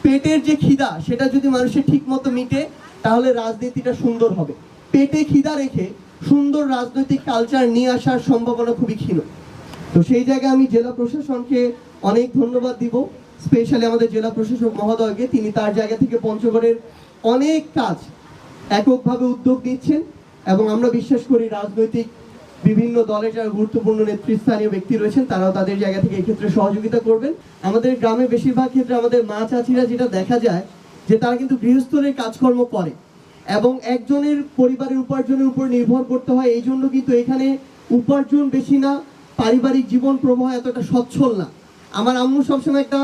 পেটের যে খিদা সেটা যদি মানুষের ঠিক মতো মিটে তাহলে রাজনীতিটা সুন্দর হবে। পেটে খিদা রেখে সুন্দর রাজনৈতিক কালচার নিয়ে আসার সম্ভাবনা খুবই ক্ষীণ। তো সেই জায়গায় আমি জেলা প্রশাসনকে অনেক ধন্যবাদ দিব, স্পেশালি আমাদের জেলা প্রশাসক মহোদয়কে। তিনি তার জায়গা থেকে পঞ্চগড়ের অনেক কাজ এককভাবে উদ্যোগ নিচ্ছেন এবং আমরা বিশ্বাস করি রাজনৈতিক বিভিন্ন দলের যারা গুরুত্বপূর্ণ নেতৃস্থানীয় ব্যক্তি রয়েছেন তারাও তাদের জায়গা থেকে এই ক্ষেত্রে সহযোগিতা করবেন। আমাদের গ্রামে বেশিরভাগ ক্ষেত্রে আমাদের মা চাচিরা যেটা দেখা যায় যে তারা কিন্তু গৃহস্থলের কাজকর্ম করে এবং একজনের পরিবারের উপার্জনের উপর নির্ভর করতে হয়। এই জন্য কিন্তু এখানে উপার্জন বেশি না, পারিবারিক জীবন প্রবাহ এতটা সচ্ছল না। আমার আম্মু সবসময় একটা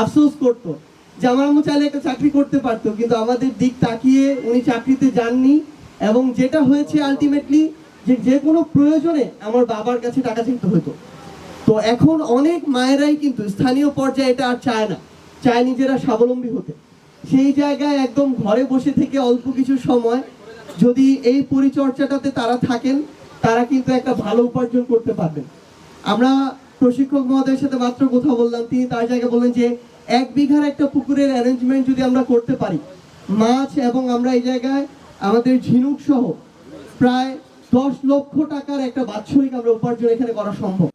আফসোস করতো যে আমার আম্মু চাইলে একটা চাকরি করতে পারতো, কিন্তু আমাদের দিক তাকিয়ে উনি চাকরিতে যাননি এবং যেটা হয়েছে আলটিমেটলি যে কোনো প্রয়োজনে আমার বাবার কাছে টাকা চাইতে হতো। তো এখন অনেক মায়েরাই কিন্তু স্থানীয় পর্যায়ে এটা আর চায় না, চায় নিজেরা স্বাবলম্বী হতে। সেই জায়গায় একদম ঘরে বসে থেকে অল্প কিছু সময় যদি এই পরিচর্যাটাতে তারা থাকেন তারা কিন্তু একটা ভালো উপার্জন করতে পারবেন। আমরা প্রশিক্ষক মহোদয়ের সাথে মাত্র কথা বললাম, তিনি তার জায়গায় বললেন যে 1 বিঘার একটা পুকুরের অ্যারেঞ্জমেন্ট যদি আমরা করতে পারি, মাছ এবং আমরা এই জায়গায় আমাদের ঝিনুক সহ প্রায় 10 লক্ষ টাকার একটা বাৎসরিক আমরা উপার্জন এখানে করা সম্ভব।